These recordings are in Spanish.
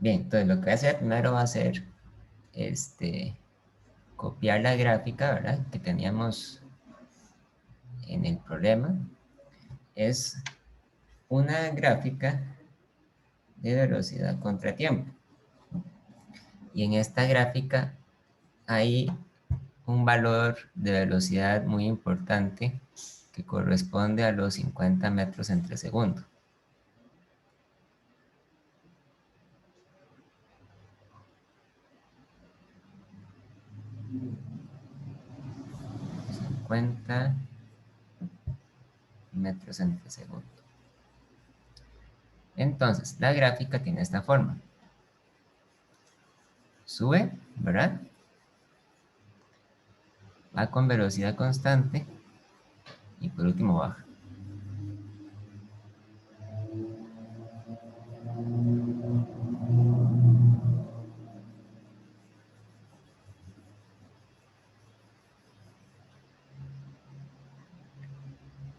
Bien, entonces lo que voy a hacer primero va a ser copiar la gráfica, ¿verdad? Que teníamos en el problema. Es una gráfica de velocidad contra tiempo. Y en esta gráfica hay un valor de velocidad muy importante que corresponde a los 50 metros entre segundo. Cincuenta metros entre segundo. Entonces, la gráfica tiene esta forma. Sube, ¿verdad? Va con velocidad constante y por último baja.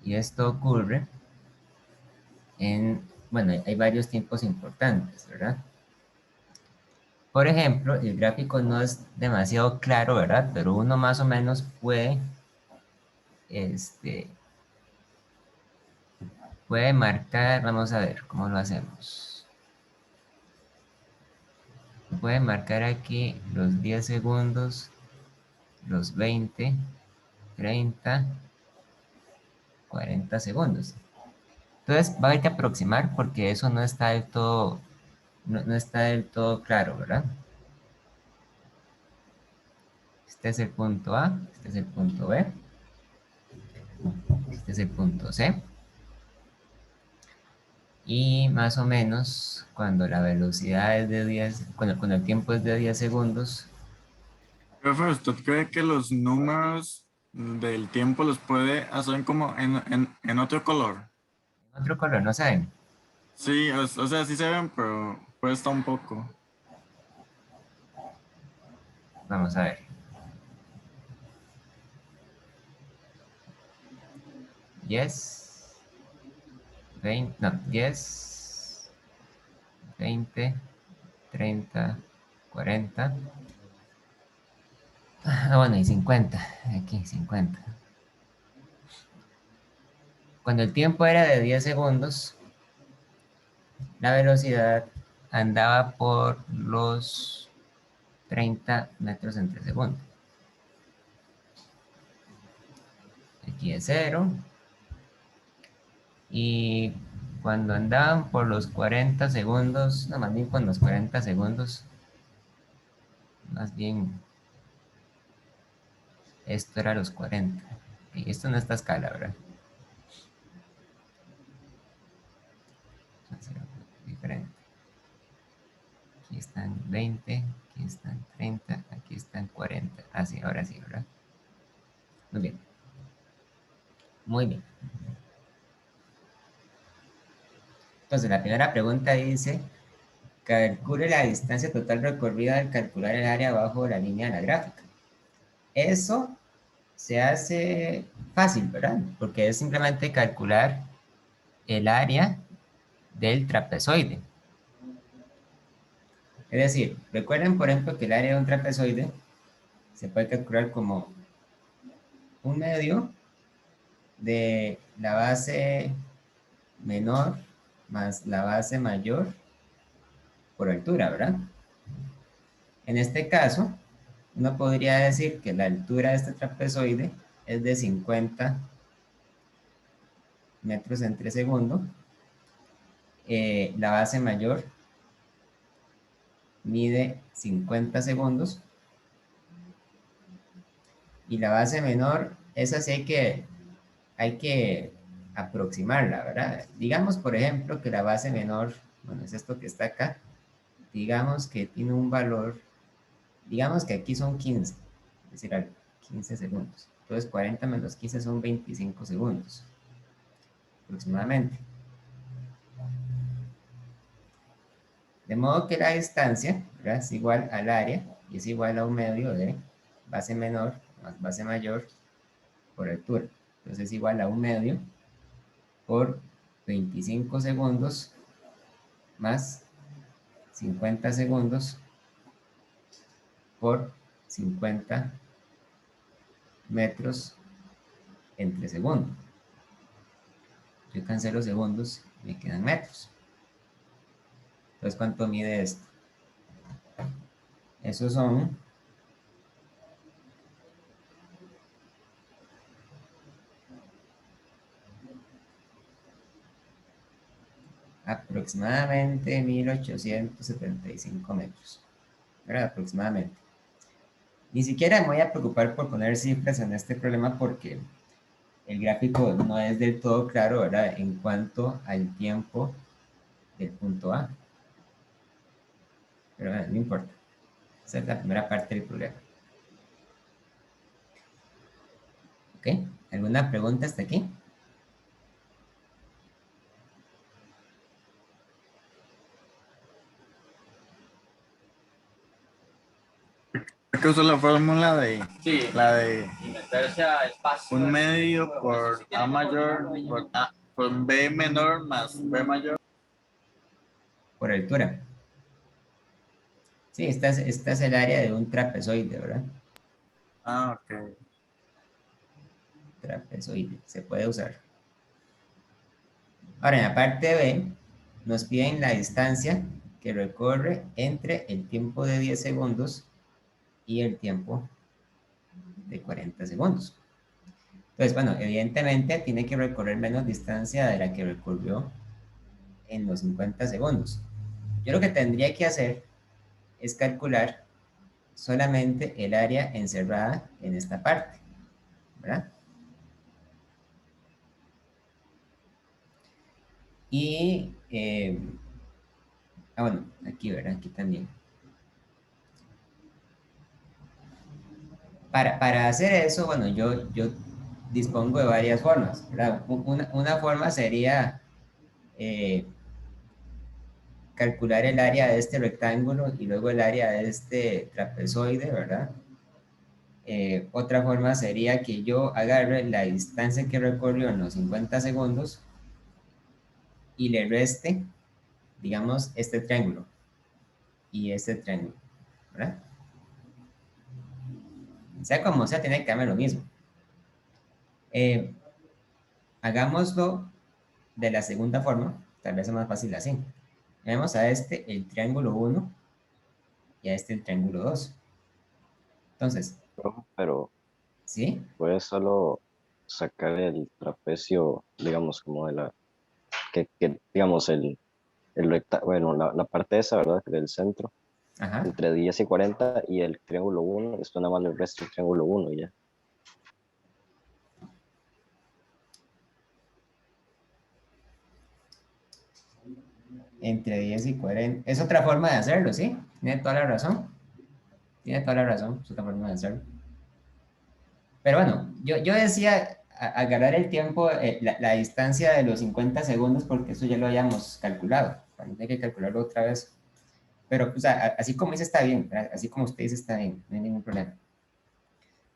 Y esto ocurre bueno, hay varios tiempos importantes, ¿verdad? Por ejemplo, el gráfico no es demasiado claro, ¿verdad? Pero uno más o menos este, puede marcar, vamos a ver cómo lo hacemos. Puede marcar aquí los 10 segundos, los 20, 30, 40 segundos. Entonces va a haber que aproximar porque eso no está del todo, no está del todo claro, ¿verdad? Este es el punto A, este es el punto B, este es el punto C. Y más o menos cuando la velocidad es de 10, cuando el tiempo es de 10 segundos, Profe, ¿usted cree que los números del tiempo los puede hacer como en otro color? otro color, no saben. Sí, o sea, sí se ven, pero cuesta un poco. Vamos a ver. 10, 20, no, 10, 20, 30, 40. Ah, bueno, y 50. Aquí, 50. Cuando el tiempo era de 10 segundos, la velocidad andaba por los 30 metros entre segundo. Aquí es 0. Y cuando andaban por los 40 segundos, no, más bien con los 40 segundos, más bien esto era los 40. Y esto no está a escala, ¿verdad? Entonces, diferente. Aquí están 20, aquí están 30, aquí están 40. Ah, sí, ahora sí, ¿verdad? Muy bien. Muy bien. Entonces, la primera pregunta dice, calcule la distancia total recorrida al calcular el área bajo la línea de la gráfica. Eso se hace fácil, ¿verdad? Porque es simplemente calcular el área del trapezoide. Es decir, recuerden, por ejemplo, que el área de un trapezoide se puede calcular como un medio de la base menor más la base mayor por altura, ¿verdad? En este caso, uno podría decir que la altura de este trapezoide es de 50 metros entre segundo. La base mayor mide 50 segundos y la base menor, esa sí hay que aproximarla, ¿verdad? Digamos, por ejemplo, que la base menor, bueno, es esto que está acá, digamos que tiene un valor, digamos que aquí son 15, es decir, 15 segundos. Entonces 40 menos 15 son 25 segundos, aproximadamente. De modo que la distancia, ¿verdad?, es igual al área y es igual a un medio de base menor más base mayor por altura. Entonces es igual a un medio por 25 segundos más 50 segundos por 50 metros entre segundo. Yo cancelo segundos y me quedan metros. Entonces, ¿cuánto mide esto? Esos son aproximadamente 1875 metros, ¿verdad? Aproximadamente. Ni siquiera me voy a preocupar por poner cifras en este problema porque el gráfico no es del todo claro, ¿verdad? En cuanto al tiempo del punto A. Pero bueno, no importa. Esa es la primera parte del problema. ¿Ok? ¿Alguna pregunta hasta aquí? Que uso la fórmula de, Sí, la de y meterse a espacio. un medio por A mayor por B menor más B mayor. Por altura. Sí, esta es el área de un trapezoide, ¿verdad? Ah, ok. Trapezoide, se puede usar. Ahora, en la parte B, nos piden la distancia que recorre entre el tiempo de 10 segundos y el tiempo de 40 segundos. Entonces, bueno, evidentemente tiene que recorrer menos distancia de la que recorrió en los 50 segundos. Yo lo que tendría que hacer es calcular solamente el área encerrada en esta parte, ¿verdad? Y, bueno, aquí, ¿verdad? Aquí también. Para hacer eso, bueno, yo dispongo de varias formas, ¿verdad? Una forma sería calcular el área de este rectángulo y luego el área de este trapezoide, ¿verdad? Otra forma sería que yo agarre la distancia que recorrió en los 50 segundos y le reste, digamos, este triángulo y este triángulo, ¿verdad? Sea como sea, tiene que darme lo mismo. Hagámoslo de la segunda forma, tal vez es más fácil así. Vemos a este el triángulo 1 y a este el triángulo 2. Entonces, Pero ¿sí? puedes solo sacar el trapecio, digamos, como de digamos, bueno, la parte esa, ¿verdad? Del centro, Ajá. entre 10 y 40 y el triángulo 1, esto nada más le resta el triángulo 1 y ya. Entre 10 y 40. Es otra forma de hacerlo, ¿sí? Tiene toda la razón. Tiene toda la razón. Es otra forma de hacerlo. Pero bueno, yo decía agarrar el tiempo, la distancia de los 50 segundos, porque eso ya lo habíamos calculado. También hay que calcularlo otra vez. Pero, o sea, así como dice está bien. Así como usted dice está bien. No hay ningún problema.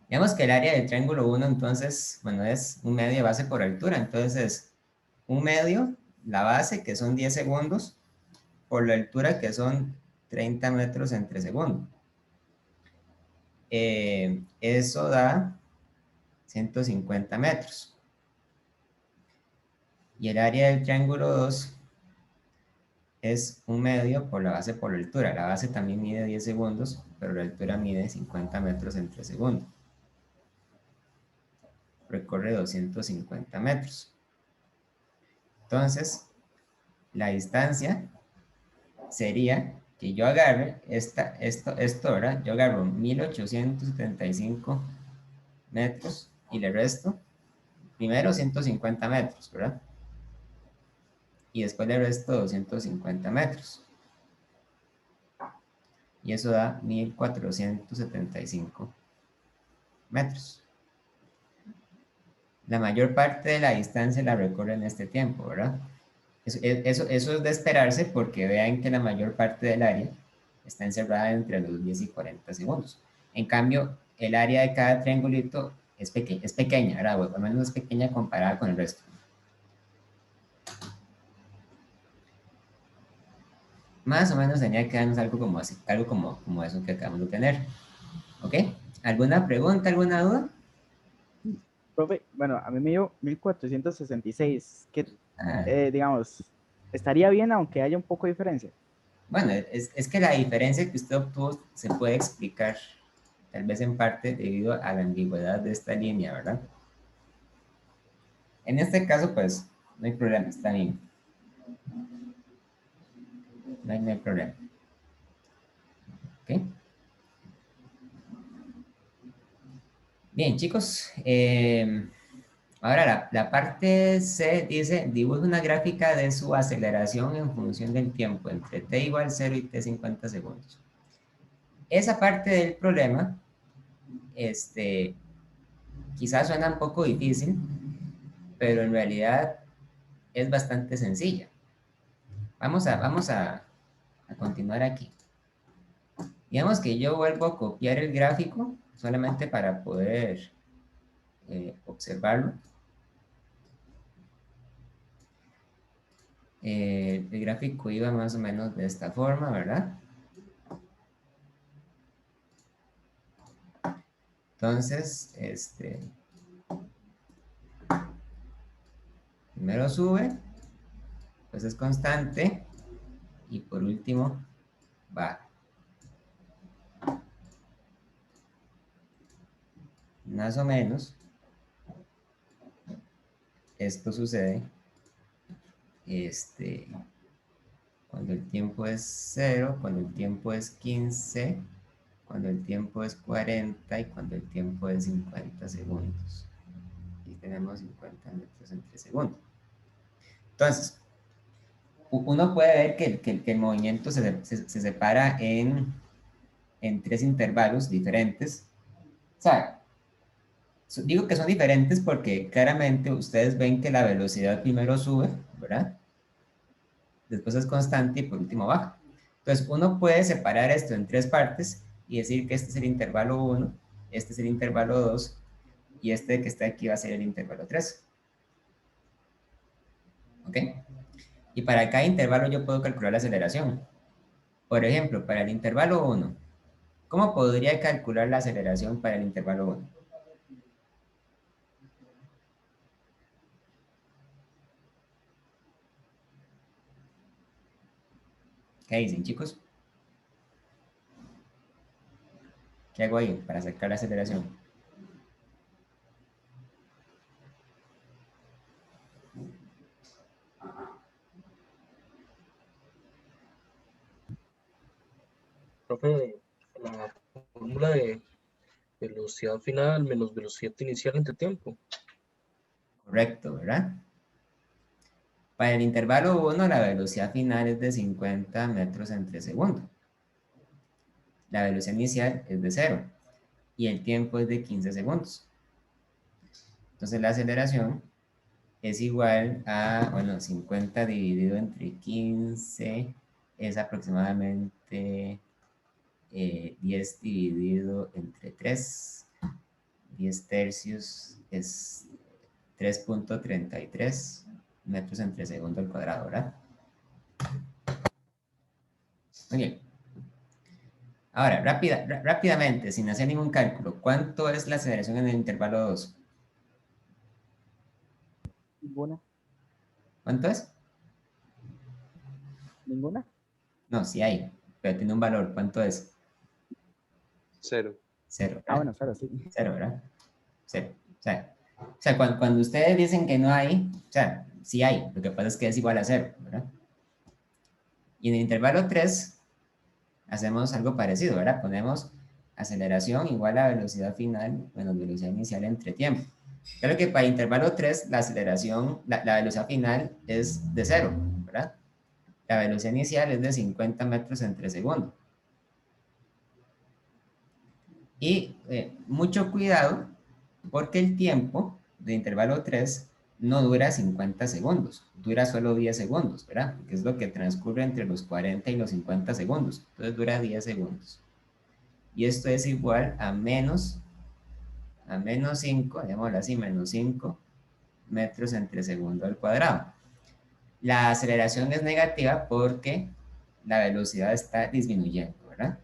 Digamos que el área del triángulo 1, entonces, bueno, es un medio de base por altura. Entonces, es un medio, la base, que son 10 segundos, por la altura, que son 30 metros entre segundo. Eso da 150 metros. Y el área del triángulo 2 es un medio por la base por la altura. La base también mide 10 segundos, pero la altura mide 50 metros entre segundo. Recorre 250 metros. Entonces, la distancia sería que yo agarre esto, ¿verdad? Yo agarro 1875 metros y le resto primero 150 metros, ¿verdad? Y después le resto 250 metros. Y eso da 1475 metros. La mayor parte de la distancia la recorre en este tiempo, ¿verdad? Eso es de esperarse porque vean que la mayor parte del área está encerrada entre los 10 y 40 segundos. En cambio, el área de cada triangulito es pequeña, ¿verdad? O al menos es pequeña comparada con el resto. más o menos tenía que darnos algo como así, algo como eso que acabamos de tener. ¿Ok? ¿Alguna pregunta, alguna duda? Profe, bueno, a mí me dio 1466, que Ah, digamos, estaría bien aunque haya un poco de diferencia. bueno, es que la diferencia que usted obtuvo se puede explicar, tal vez en parte debido a la ambigüedad de esta línea, ¿verdad? En este caso, pues, no hay problema, está bien. No hay problema. ¿Ok? Bien, chicos. Ahora la parte C dice, dibuja una gráfica de su aceleración en función del tiempo entre t igual 0 y t 50 segundos. Esa parte del problema, quizás suena un poco difícil, pero en realidad es bastante sencilla. Vamos a continuar aquí. Digamos que yo vuelvo a copiar el gráfico solamente para poder observarlo. El gráfico iba más o menos de esta forma, ¿verdad? Entonces, primero sube, pues es constante, y por último baja. Más o menos, esto sucede, cuando el tiempo es 0, cuando el tiempo es 15, cuando el tiempo es 40 y cuando el tiempo es 50 segundos. Y tenemos 50 metros entre segundos. Entonces, uno puede ver que el movimiento se separa en tres intervalos diferentes. O sea, digo que son diferentes porque claramente ustedes ven que la velocidad primero sube, ¿verdad? Después es constante y por último baja. Entonces, uno puede separar esto en tres partes y decir que este es el intervalo 1, este es el intervalo 2 y este que está aquí va a ser el intervalo 3. ¿Ok? Y para cada intervalo yo puedo calcular la aceleración. Por ejemplo, para el intervalo 1, ¿cómo podría calcular la aceleración para el intervalo 1? ¿Qué dicen, chicos? ¿Qué hago ahí para sacar la aceleración? Profe, la fórmula de velocidad final menos velocidad inicial entre tiempo. Correcto, ¿verdad? Para el intervalo 1, la velocidad final es de 50 metros entre segundo. La velocidad inicial es de 0 y el tiempo es de 15 segundos. Entonces la aceleración es igual a, bueno, 50 dividido entre 15 es aproximadamente 10 dividido entre 3. 10 tercios es 3.33 metros entre segundo al cuadrado, ¿verdad? Muy bien. Ahora, rápidamente, sin hacer ningún cálculo, ¿cuánto es la aceleración en el intervalo 2? Ninguna. ¿Cuánto es? Ninguna. No, sí hay, pero tiene un valor. ¿Cuánto es? 0. 0, Ah, ¿verdad? bueno, claro, sí. 0, ¿verdad? 0. O sea cuando ustedes dicen que no hay, o sea, sí hay. Lo que pasa es que es igual a 0, ¿verdad? Y en el intervalo 3 hacemos algo parecido, ¿verdad? Ponemos aceleración igual a velocidad final menos velocidad inicial entre tiempo. Claro que para intervalo 3 la aceleración, la velocidad final es de 0, ¿verdad? La velocidad inicial es de 50 metros entre segundo. Y mucho cuidado porque el tiempo de intervalo 3 no dura 50 segundos, dura solo 10 segundos, ¿verdad? Que es lo que transcurre entre los 40 y los 50 segundos. Entonces dura 10 segundos. Y esto es igual a menos 5, llamémoslo así, menos 5 metros entre segundo al cuadrado. La aceleración es negativa porque la velocidad está disminuyendo, ¿verdad?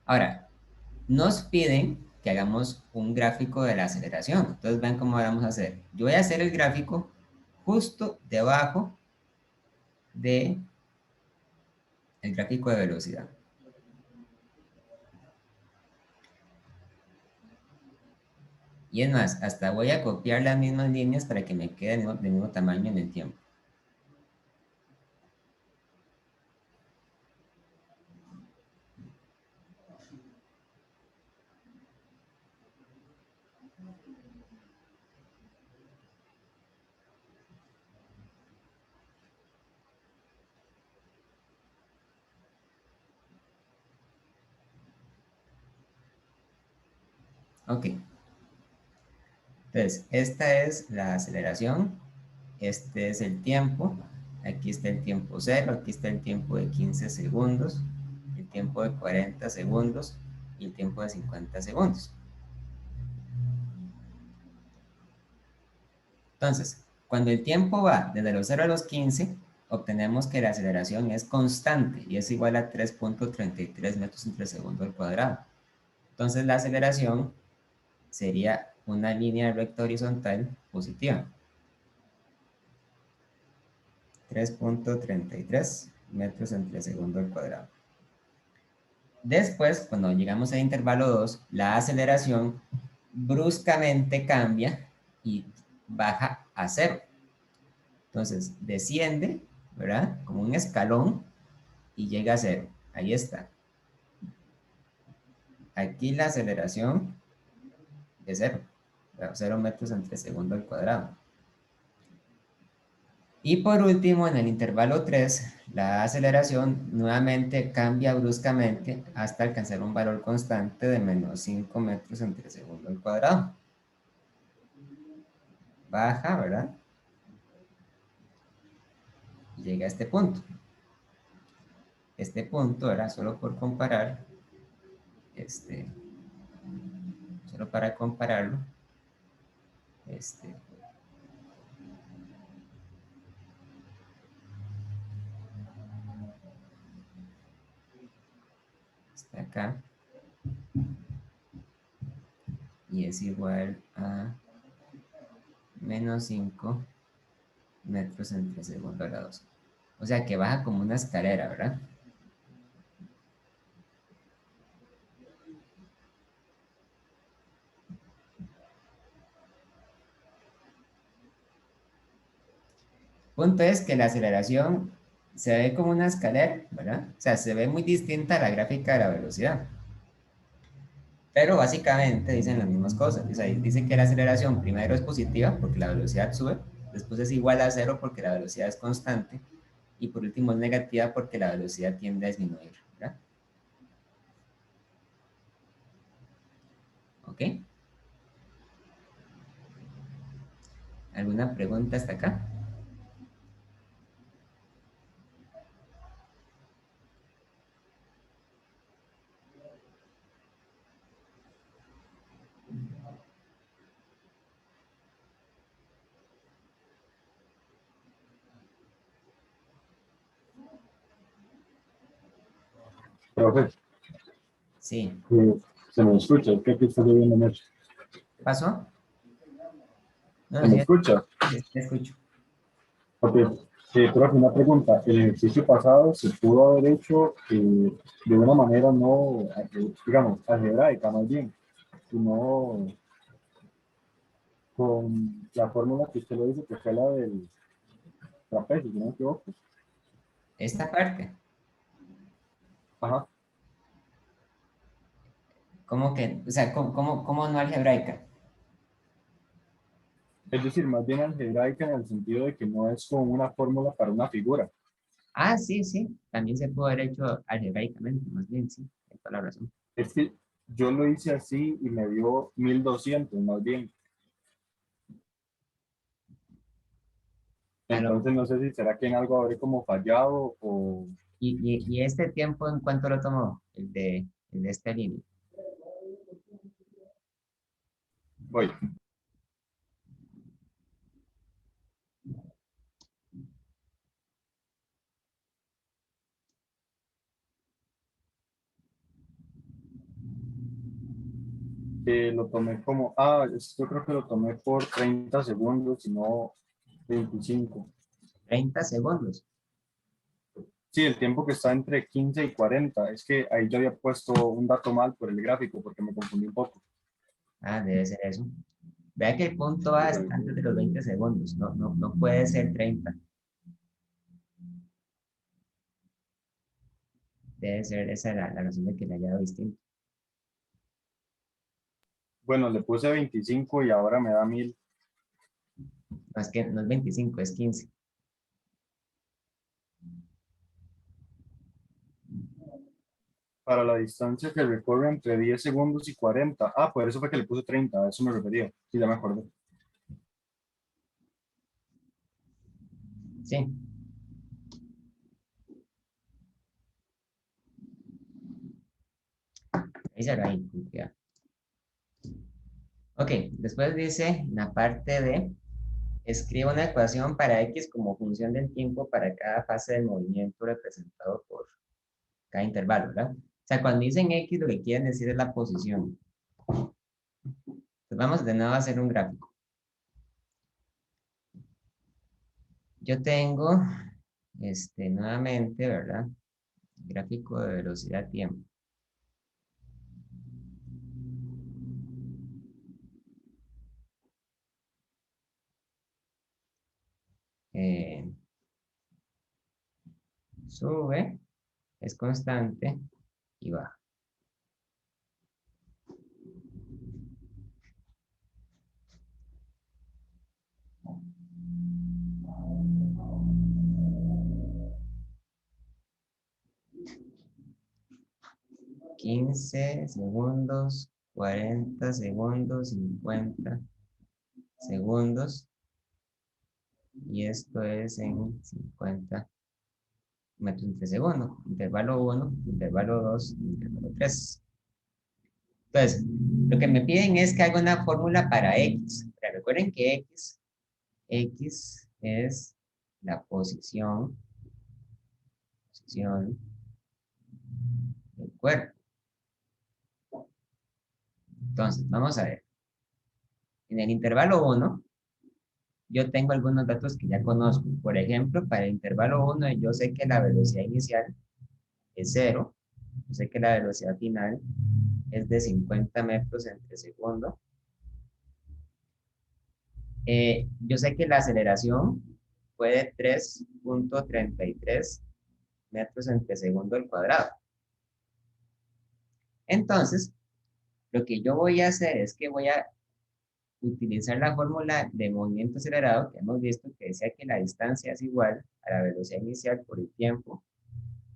Ahora, nos piden que hagamos un gráfico de la aceleración. Entonces, vean cómo vamos a hacer. Yo voy a hacer el gráfico justo debajo de el gráfico de velocidad. Y es más, hasta voy a copiar las mismas líneas para que me queden del mismo tamaño en el tiempo. Ok. Entonces, esta es la aceleración. Este es el tiempo. Aquí está el tiempo cero. Aquí está el tiempo de 15 segundos. El tiempo de 40 segundos. Y el tiempo de 50 segundos. Entonces, cuando el tiempo va desde los 0 a los 15, obtenemos que la aceleración es constante y es igual a 3.33 metros entre segundo al cuadrado. Entonces, la aceleración sería una línea recta horizontal positiva. 3.33 metros entre segundo al cuadrado. Después, cuando llegamos al intervalo 2, la aceleración bruscamente cambia y baja a 0. Entonces, desciende, ¿verdad? Como un escalón y llega a 0. Ahí está. Aquí la aceleración es 0. 0 metros entre segundo al cuadrado. Y por último, en el intervalo 3, la aceleración nuevamente cambia bruscamente hasta alcanzar un valor constante de menos 5 metros entre segundo al cuadrado. Baja, ¿verdad? Y llega a este punto. Este punto era solo por comparar, solo para compararlo, está acá. Y es igual a menos 5 metros entre segundo a la 2. O sea que baja como una escalera, ¿verdad? Punto es que la aceleración se ve como una escalera, ¿verdad? O sea, se ve muy distinta a la gráfica de la velocidad. Pero básicamente dicen las mismas cosas. O sea, dice que la aceleración primero es positiva porque la velocidad sube, después es igual a 0 porque la velocidad es constante, y por último es negativa porque la velocidad tiende a disminuir, ¿verdad? ¿Ok? ¿Alguna pregunta hasta acá? Profe, Sí. se me escucha, es que aquí está lloviendo mucho. ¿Qué pasó? No, ¿Se me sí, escucha? sí, te escucho. Ok, profe, una pregunta. El ejercicio pasado se pudo haber hecho de una manera no, digamos, algebraica más bien, sino con la fórmula que usted lo dice, que fue la del trapecio, si no me equivoco. Esta parte, Ajá. ¿cómo que? O sea, ¿cómo no algebraica? Es decir, más bien algebraica en el sentido de que no es con una fórmula para una figura. Ah, sí, sí. También se puede haber hecho algebraicamente, más bien, sí. Tienes toda la razón. Es que yo lo hice así y me dio 1200 más bien. A lo- Entonces no sé si será que en algo habré como fallado o y este tiempo, ¿en cuánto lo tomó? El de esta línea. voy. lo tomé como, yo creo que lo tomé por 30 segundos y no 25. 30 segundos. Sí, el tiempo que está entre 15 y 40. Es que ahí yo había puesto un dato mal por el gráfico porque me confundí un poco. Ah, debe ser eso. Vea que el punto A está antes de los 20 segundos. No puede ser 30. Debe ser esa la razón de que le haya dado distinto. Bueno, le puse 25 y ahora me da 1000. No, es que no es 25, es 15. Para la distancia que recorre entre 10 segundos y 40. Por eso fue que le puse 30, a eso me refería. Sí, ya me acordé. Sí. Ahí se ahí, con cuidado. Ok, después dice en la parte de escribe una ecuación para X como función del tiempo para cada fase del movimiento representado por cada intervalo, ¿verdad? O sea, cuando dicen X, lo que quieren decir es la posición. Entonces vamos de nuevo a hacer un gráfico. Yo tengo, nuevamente, ¿verdad? Gráfico de velocidad-tiempo. Sube, es constante y baja. $15 segundos, 40 segundos, 50 segundos. Y esto es en 50 metros entre segundo. Intervalo 1, intervalo 2, intervalo 3. Entonces, lo que me piden es que haga una fórmula para X. Pero recuerden que X es la posición del cuerpo. Entonces, vamos a ver. En el intervalo 1, yo tengo algunos datos que ya conozco. Por ejemplo, para el intervalo 1, yo sé que la velocidad inicial es 0. Yo sé que la velocidad final es de 50 metros entre segundo. Yo sé que la aceleración fue de 3.33 metros entre segundo al cuadrado. Entonces, lo que yo voy a hacer es que voy a utilizar la fórmula de movimiento acelerado que hemos visto que decía que la distancia es igual a la velocidad inicial por el tiempo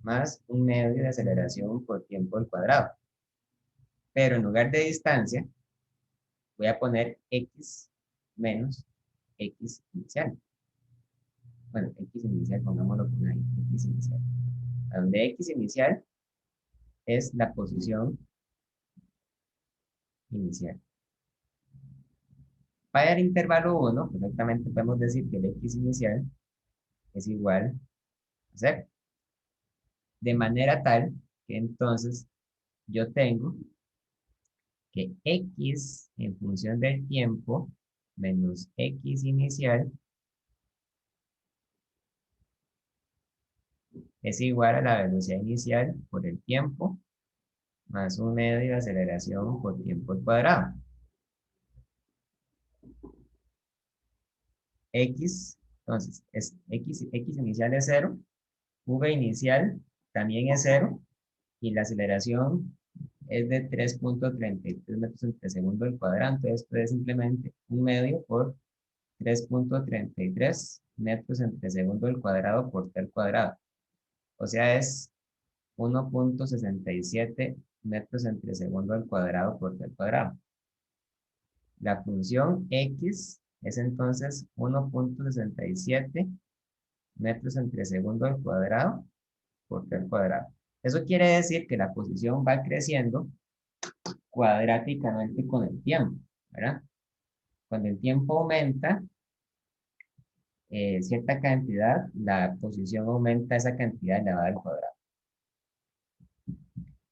más un medio de aceleración por tiempo al cuadrado. Pero en lugar de distancia, voy a poner X menos X inicial. Bueno, X inicial, pongámoslo con ahí, X inicial. Donde X inicial es la posición inicial. Para el intervalo 1, perfectamente podemos decir que el X inicial es igual a 0. De manera tal que entonces yo tengo que X en función del tiempo menos X inicial es igual a la velocidad inicial por el tiempo más un medio de aceleración por tiempo al cuadrado. X, entonces, X inicial es 0, V inicial también es 0, y la aceleración es de 3.33 metros entre segundo al cuadrado. Entonces, esto es simplemente un medio por 3.33 metros entre segundo al cuadrado por t al cuadrado. O sea, es 1.67 metros entre segundo al cuadrado por t al cuadrado. La función X es entonces 1.67 metros entre segundo al cuadrado por t al cuadrado. Eso quiere decir que la posición va creciendo cuadráticamente con el tiempo, ¿verdad? Cuando el tiempo aumenta cierta cantidad, la posición aumenta esa cantidad elevada al cuadrado.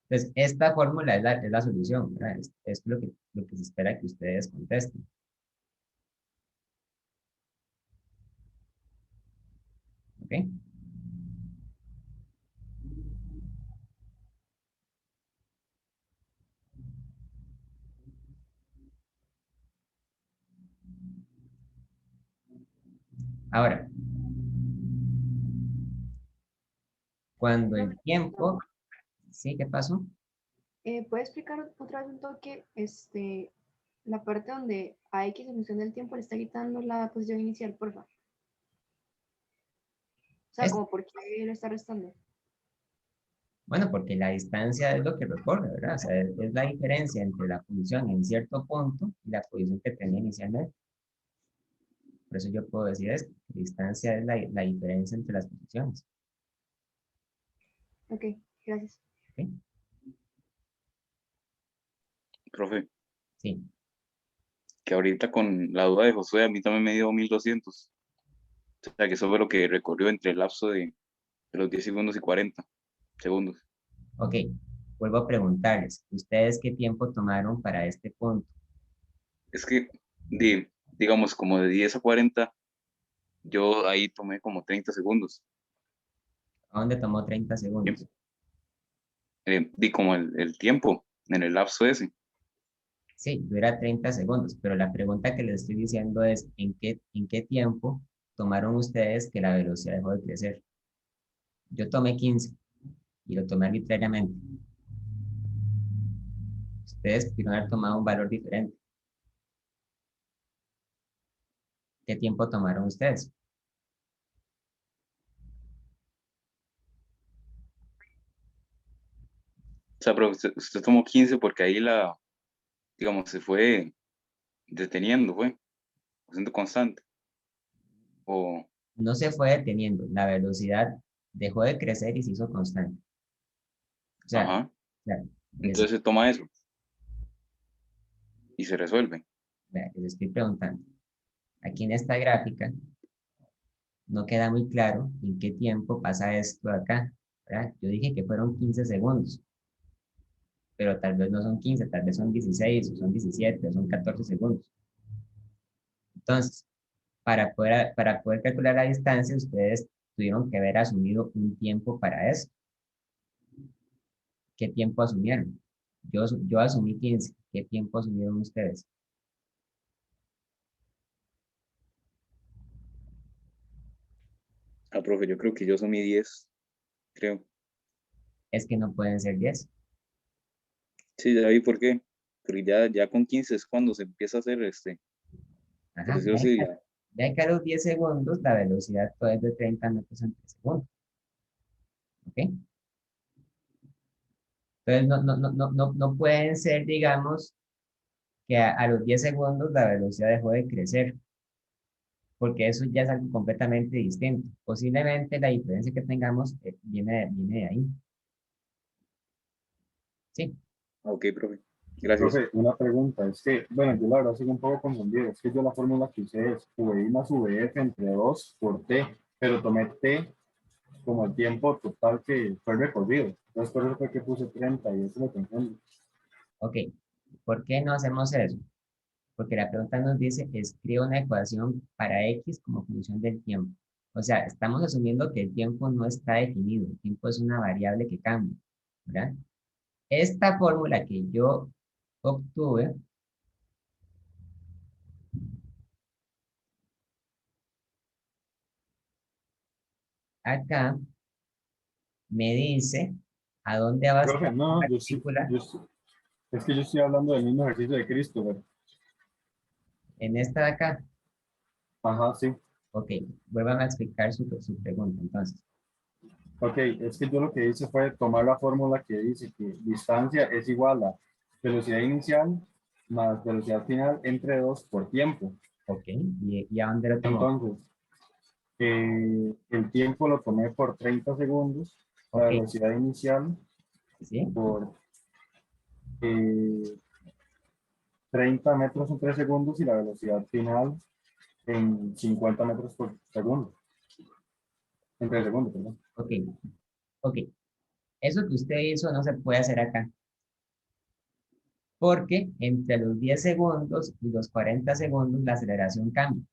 Entonces, esta fórmula es la solución, ¿verdad? Es lo que se espera que ustedes contesten. ¿Ok? Ahora, cuando el tiempo... ¿Sí? ¿Qué pasó? ¿Puede explicar otra vez un toque, la parte donde a X en función del tiempo le está quitando la posición inicial, por favor? O sea, Es, como por qué lo está restando. bueno, porque la distancia es lo que recorre, ¿verdad? O sea, es la diferencia entre la posición en cierto punto y la posición que tenía inicialmente. Por eso yo puedo decir esto, que distancia es la diferencia entre las posiciones. Ok, gracias. ¿Ok? Profe, Sí. que ahorita con la duda de Josué, a mí también me dio 1200. O sea, que eso fue lo que recorrió entre el lapso de los 10 segundos y 40 segundos. Ok, vuelvo a preguntarles, ¿ustedes qué tiempo tomaron para este punto? Es que, digamos, como de 10 a 40, yo ahí tomé como 30 segundos. ¿A dónde tomó 30 segundos? Di como el tiempo en el lapso ese. Sí, dura 30 segundos, pero la pregunta que les estoy diciendo es, en qué tiempo tomaron ustedes que la velocidad dejó de crecer? Yo tomé 15 y lo tomé arbitrariamente. Ustedes pudieron haber tomado un valor diferente. ¿Qué tiempo tomaron ustedes? O sea, pero usted tomó 15 porque ahí digamos, se fue deteniendo, fue, siendo constante. O, No se fue deteniendo, la velocidad dejó de crecer y se hizo constante. O sea, ajá, claro, entonces se toma eso y se resuelve. les estoy preguntando. Aquí en esta gráfica no queda muy claro en qué tiempo pasa esto de acá, ¿verdad? Yo dije que fueron 15 segundos, pero tal vez no son 15, tal vez son 16, o son 17, o son 14 segundos. Entonces, para poder calcular la distancia, ustedes tuvieron que haber asumido un tiempo para eso. ¿Qué tiempo asumieron? Yo asumí 15. ¿Qué tiempo asumieron ustedes? Ah, profe, yo creo que yo asumí 10, creo. Es que no pueden ser 10. Sí, ya vi por qué. Porque ya con 15 es cuando se empieza a hacer por Ajá, decirlo así, ya que a los 10 segundos la velocidad todavía es de 30 metros por segundo. ¿Ok? Entonces, no pueden ser, digamos, que a los 10 segundos la velocidad dejó de crecer, porque eso ya es algo completamente distinto. Posiblemente la diferencia que tengamos viene de ahí. Sí, Ok, profe. Gracias. Profe, una pregunta, es que, bueno, yo la verdad sigo un poco confundido, es que yo la fórmula que usé es VI más VF entre 2 por T, pero tomé T como el tiempo total que fue recorrido, entonces por eso fue que puse 30 y eso lo confundo. ok. ¿Por qué no hacemos eso? Porque la pregunta nos dice, escribe una ecuación para X como función del tiempo. O sea, estamos asumiendo que el tiempo no está definido, el tiempo es una variable que cambia, ¿verdad? Esta fórmula que yo obtuve, acá me dice a dónde va a Profe, estar la no, partícula es que yo estoy hablando del mismo ejercicio de Christopher. en esta de acá. Ajá, sí. Ok, vuelvan a explicar su pregunta entonces. Ok, es que yo lo que hice fue tomar la fórmula que dice que distancia es igual a velocidad inicial más velocidad final entre 2 por tiempo. Ok, ¿y a dónde lo tomó? Entonces, el tiempo lo tomé por 30 segundos, la Ok, velocidad inicial ¿sí? por eh, 30 metros en 3 segundos y la velocidad final en 50 metros por segundo. En 3 segundos, perdón. Ok, ok. Eso que usted hizo no se puede hacer acá, porque entre los 10 segundos y los 40 segundos la aceleración cambia.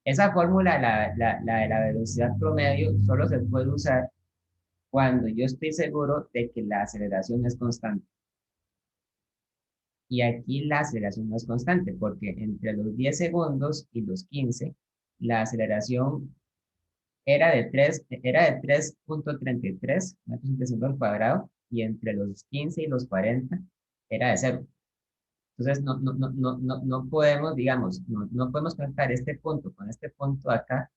Esa fórmula, la de la velocidad promedio, solo se puede usar cuando yo estoy seguro de que la aceleración es constante. Y aquí la aceleración no es constante, porque entre los 10 segundos y los 15, la aceleración era de 3,33 metros por segundo al cuadrado, y entre los 15 y los 40 era de 0. Entonces, no podemos, digamos, no podemos conectar este punto con este punto acá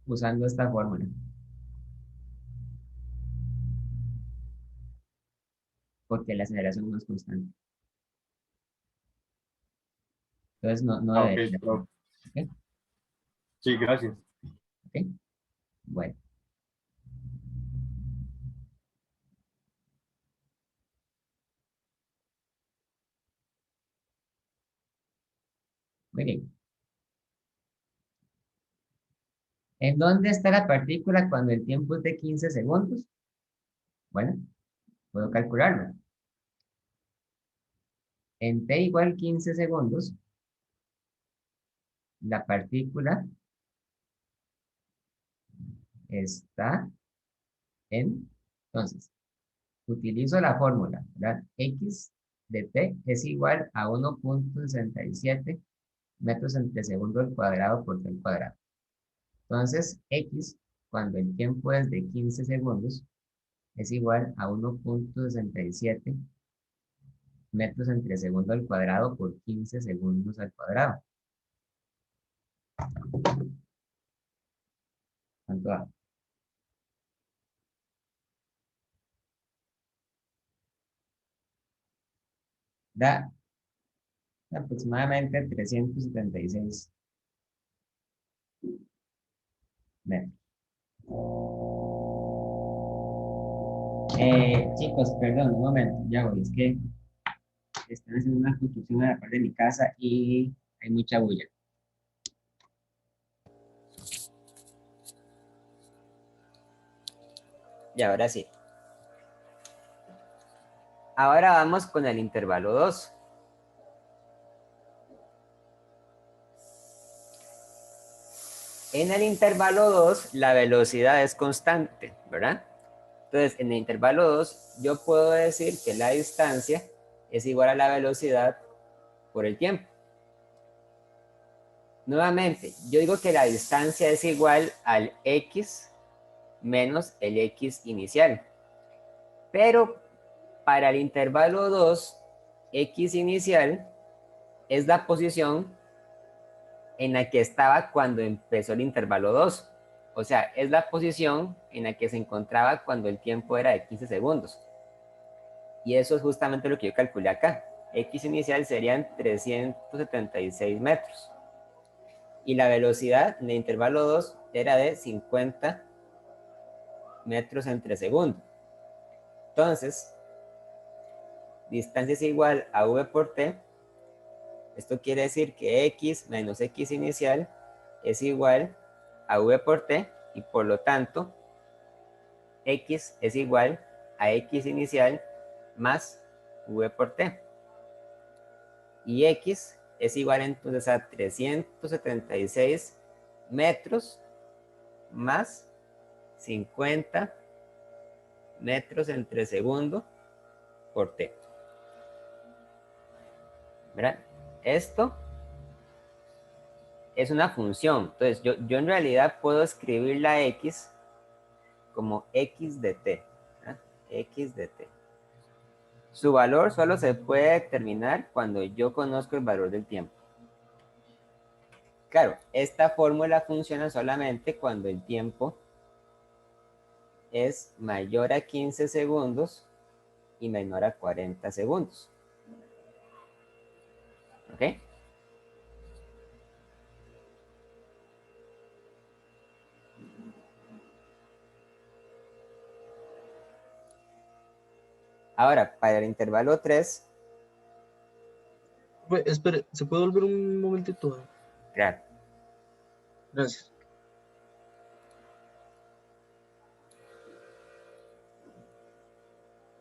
usando esta fórmula, porque la aceleración no es constante. Entonces, no Ah, ok, debería. profe. ¿Ok? Sí, gracias. ¿Ok? Bueno. Muy bien. ¿En dónde está la partícula cuando el tiempo es de 15 segundos? Bueno, puedo calcularlo. En t igual 15 segundos, la partícula está en... Entonces, utilizo la fórmula, ¿verdad? X de t es igual a 1,67 metros entre segundo al cuadrado por t al cuadrado. Entonces, X, cuando el tiempo es de 15 segundos, es igual a 1,67 metros entre segundo al cuadrado por 15 segundos al cuadrado. ¿Cuánto da? Da aproximadamente 376 metros. Chicos, perdón, un momento, ya voy, es que están haciendo una construcción a la par de mi casa y hay mucha bulla. Y ahora sí. Ahora vamos con el intervalo 2. En el intervalo 2, la velocidad es constante, ¿verdad? Entonces, en el intervalo 2, yo puedo decir que la distancia es igual a la velocidad por el tiempo. Nuevamente, yo digo que la distancia es igual al x menos el x inicial. Pero para el intervalo 2, x inicial es la posición en la que estaba cuando empezó el intervalo 2. O sea, es la posición en la que se encontraba cuando el tiempo era de 15 segundos. Y eso es justamente lo que yo calculé acá. X inicial serían 376 metros. Y la velocidad en el intervalo 2 era de 50 metros entre segundo. Entonces, distancia es igual a v por t. Esto quiere decir que x menos x inicial es igual a v por t, y por lo tanto, x es igual a x inicial más v por t. Y x es igual entonces a 376 metros más 50 metros entre segundo por t. ¿Verdad? Esto es una función. Entonces, yo en realidad puedo escribir la x como x de t. ¿verdad? X de t. Su valor solo se puede determinar cuando yo conozco el valor del tiempo. Claro, esta fórmula funciona solamente cuando el tiempo es mayor a 15 segundos y menor a 40 segundos. ¿Ok? Ahora, para el intervalo 3, Espere, ¿se puede volver un momentito? claro, Gracias.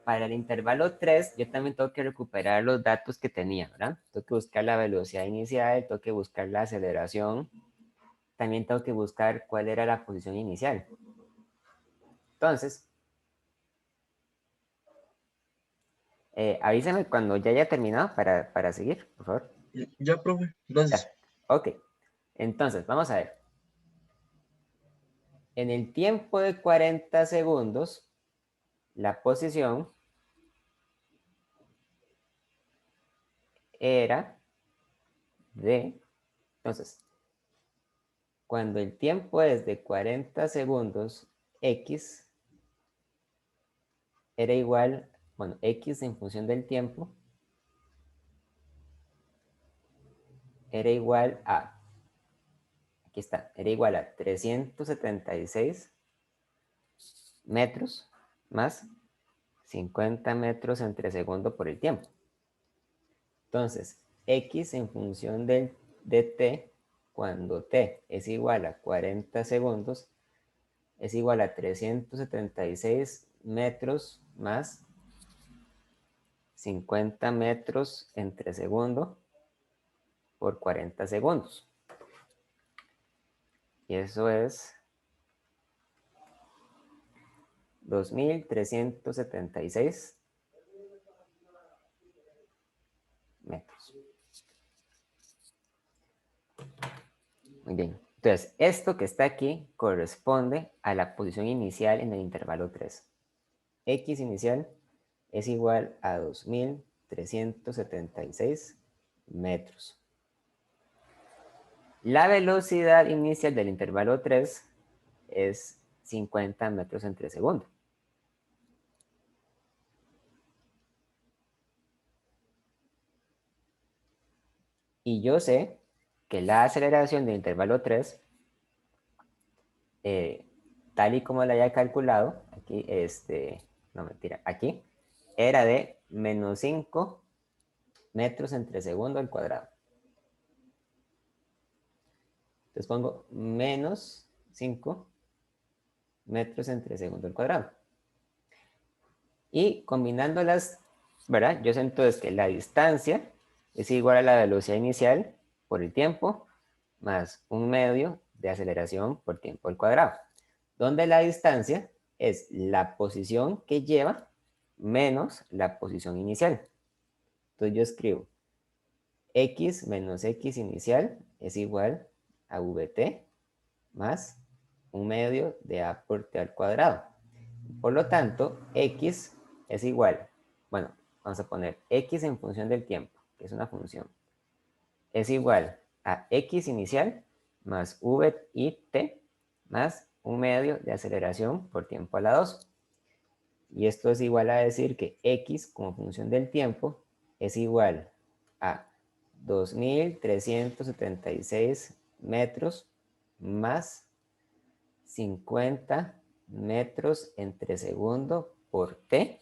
para el intervalo 3, yo también tengo que recuperar los datos que tenía, ¿verdad? Tengo que buscar la velocidad inicial, tengo que buscar la aceleración, también tengo que buscar cuál era la posición inicial. Entonces, avísame cuando ya haya terminado para seguir, por favor. Ya, profe, gracias. Ya. Ok. Entonces, vamos a ver. En el tiempo de 40 segundos, la posición era de... Entonces, cuando el tiempo es de 40 segundos, x era igual, bueno, x en función del tiempo era igual a, aquí está, era igual a 376 metros más 50 metros entre segundo por el tiempo. Entonces, x en función de t, cuando t es igual a 40 segundos, es igual a 376 metros más 50 metros entre segundo por 40 segundos. Y eso es 2.376 metros. Muy bien. Entonces, esto que está aquí corresponde a la posición inicial en el intervalo 3. X inicial es igual a 2.376 metros. La velocidad inicial del intervalo 3 es 50 metros entre segundo. Y yo sé que la aceleración del intervalo 3, tal y como la haya calculado, aquí, no mentira, aquí, era de menos 5 metros entre segundo al cuadrado. Entonces pongo menos 5 metros entre segundo al cuadrado. Y combinándolas, ¿verdad? Yo sé entonces que la distancia es igual a la velocidad inicial por el tiempo más un medio de aceleración por tiempo al cuadrado, donde la distancia es la posición que lleva menos la posición inicial. Entonces yo escribo x menos x inicial es igual a vt más un medio de a por t al cuadrado. Por lo tanto, x es igual, bueno, vamos a poner x en función del tiempo, que es una función, es igual a x inicial más v y t más un medio de aceleración por tiempo a la 2. Y esto es igual a decir que x como función del tiempo es igual a 2.376 metros más 50 metros entre segundo por t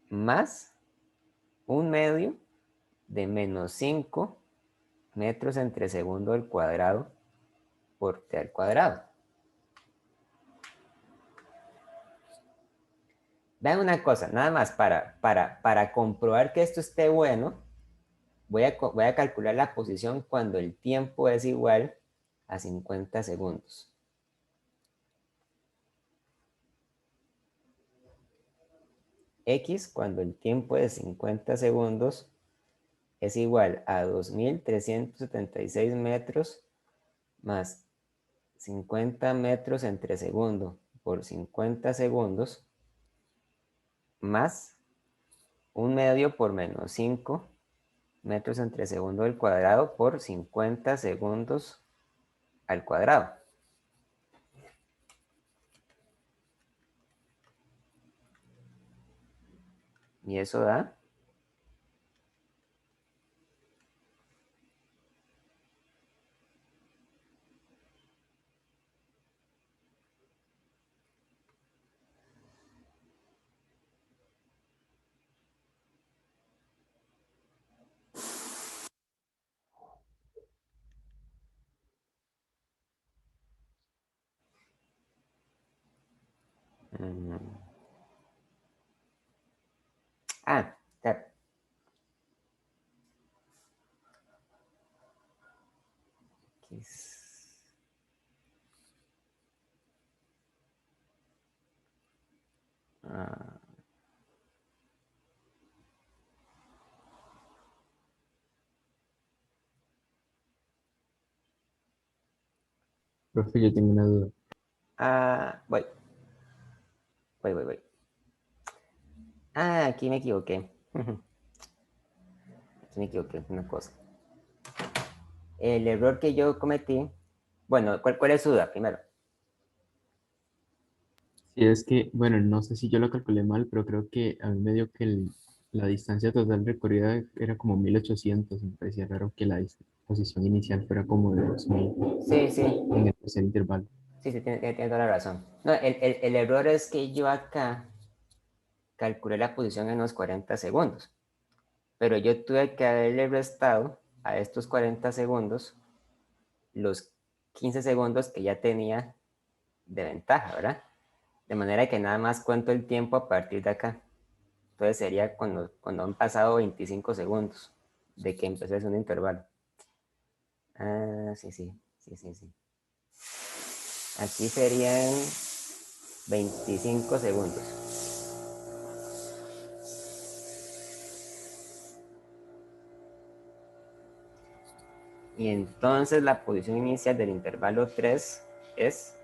más un medio de menos 5 metros entre segundo al cuadrado por t al cuadrado. Vean una cosa, nada más para comprobar que esto esté bueno, voy a calcular la posición cuando el tiempo es igual a 50 segundos. X cuando el tiempo es 50 segundos es igual a 2.376 metros más 50 metros entre segundo por 50 segundos más un medio por menos 5 metros entre segundo al cuadrado por 50 segundos al cuadrado. Y eso da Profe, yo tengo una duda. Ah, voy. Ah, aquí me equivoqué. Aquí me equivoqué, una cosa. El error que yo cometí, bueno, ¿cuál es su duda primero? Si es que, bueno, no sé si yo lo calculé mal, pero creo que a mí me dio que la distancia total recorrida era como 1800. Me parecía raro que la posición inicial fuera como de 2000 Sí. en el tercer intervalo. Sí, tiene toda la razón. No, el error es que yo acá calculé la posición en los 40 segundos, pero yo tuve que haberle restado a estos 40 segundos los 15 segundos que ya tenía de ventaja, ¿verdad? De manera que nada más cuento el tiempo a partir de acá. Entonces sería cuando han pasado 25 segundos de que empecé un intervalo. Ah, sí. Aquí serían 25 segundos. Y entonces la posición inicial del intervalo 3 es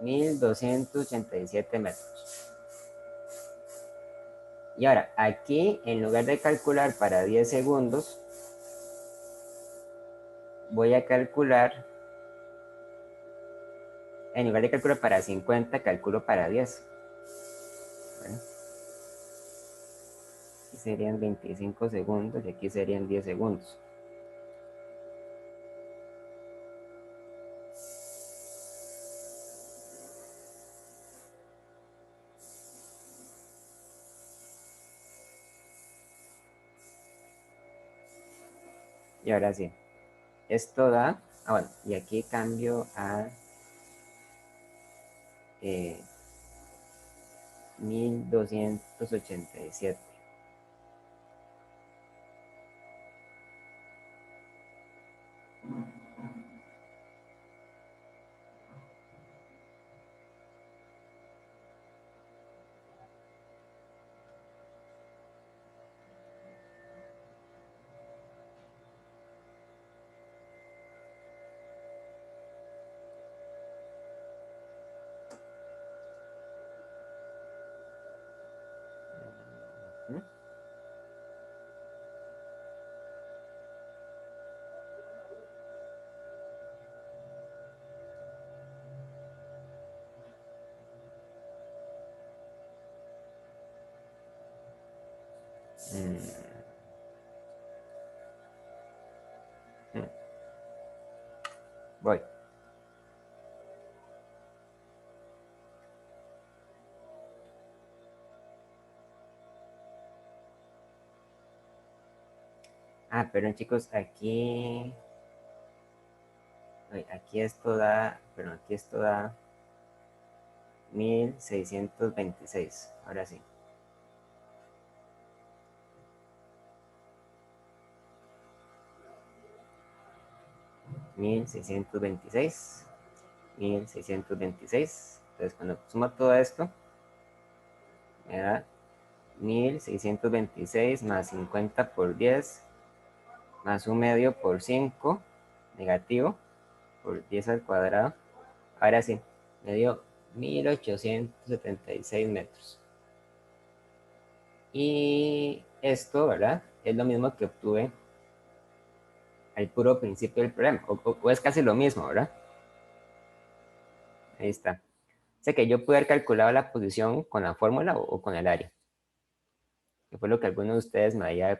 1287 metros. Y ahora, aquí, en lugar de calcular para 10 segundos, voy a calcular, en lugar de calcular para 50, calculo para 10. Bueno, aquí serían 25 segundos y aquí serían 10 segundos. Y ahora sí, esto da, bueno, y aquí cambio a 1287. ¿Mm? Voy. Ah, pero chicos, aquí aquí esto da 1626. Ahora sí. 1626. 1626. Entonces, cuando sumo todo esto, me da 1626 más 50 por 10 más un medio por 5 negativo por 10 al cuadrado. Ahora sí, me dio 1876 metros. Y esto, ¿verdad? Es lo mismo que obtuve al puro principio del problema. O es casi lo mismo, ¿verdad? Ahí está. O sea que yo pude haber calculado la posición con la fórmula o con el área. Que fue lo que alguno de ustedes me había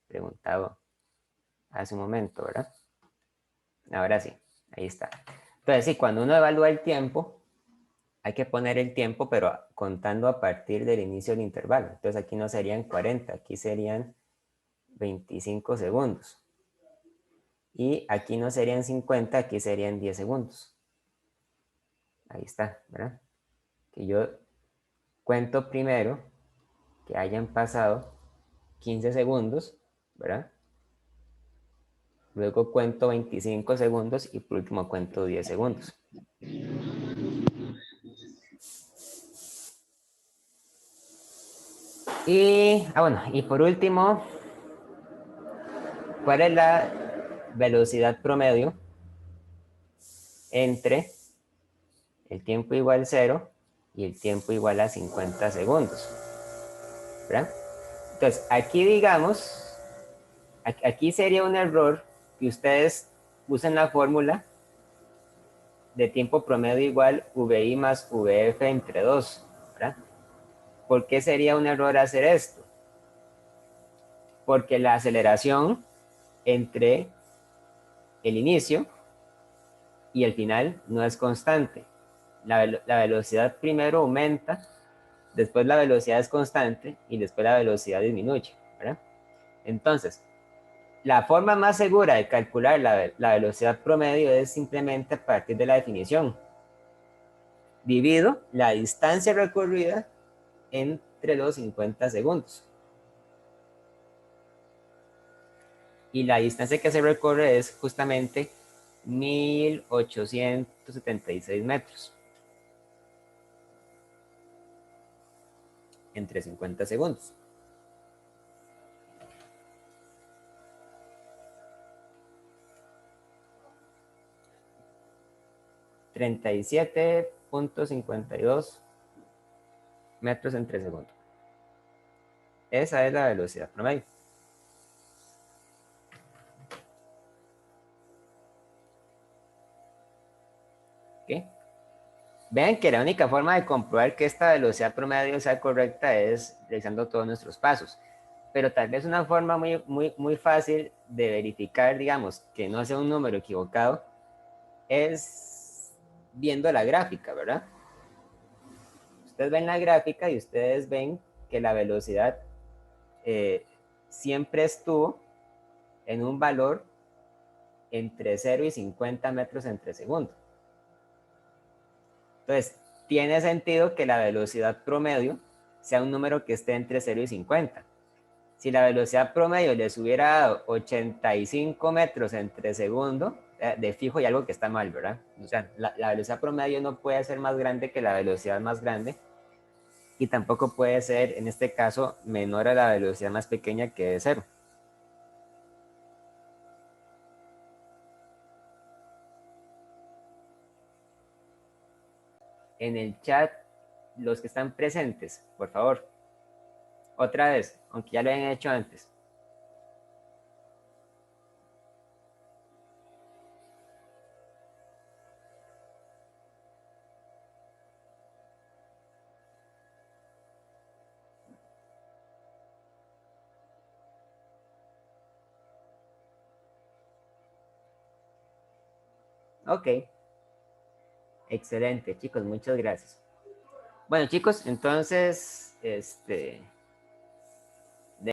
preguntado hace un momento, ¿verdad? Ahora sí, ahí está. Entonces, sí, cuando uno evalúa el tiempo, hay que poner el tiempo, pero contando a partir del inicio del intervalo. Entonces, aquí no serían 40, aquí serían 25 segundos. Y aquí no serían 50, aquí serían 10 segundos. Ahí está, ¿verdad? Que yo cuento primero que hayan pasado 15 segundos, ¿verdad? luego cuento 25 segundos y por último cuento 10 segundos. Y, bueno, y por último, ¿cuál es la velocidad promedio entre el tiempo igual 0 y el tiempo igual a 50 segundos? ¿Verdad? Entonces, aquí digamos, aquí sería un error que ustedes usen la fórmula de tiempo promedio igual VI más VF entre 2, ¿verdad? ¿Por qué sería un error hacer esto? Porque la aceleración entre el inicio y el final no es constante. La velocidad primero aumenta, después la velocidad es constante y después la velocidad disminuye, ¿verdad? Entonces, la forma más segura de calcular la velocidad promedio es simplemente a partir de la definición. Divido la distancia recorrida entre los 50 segundos. Y la distancia que se recorre es justamente 1876 metros. Entre 50 segundos. $37.52 metros entre segundo. Esa es la velocidad promedio. ¿Ok? Vean que la única forma de comprobar que esta velocidad promedio sea correcta es realizando todos nuestros pasos. Pero tal vez una forma muy fácil de verificar, digamos, que no sea un número equivocado, es viendo la gráfica, ¿verdad? Ustedes ven la gráfica y ustedes ven que la velocidad siempre estuvo en un valor entre 0 y 50 metros entre segundo. Entonces, tiene sentido que la velocidad promedio sea un número que esté entre 0 y 50. Si la velocidad promedio les hubiera dado 85 metros entre segundo, de fijo hay algo que está mal, ¿verdad? O sea, la velocidad promedio no puede ser más grande que la velocidad más grande y tampoco puede ser, en este caso, menor a la velocidad más pequeña que es 0. En el chat, los que están presentes, por favor, otra vez, aunque ya lo hayan hecho antes. Ok. Excelente, chicos, muchas gracias. Bueno, chicos, entonces,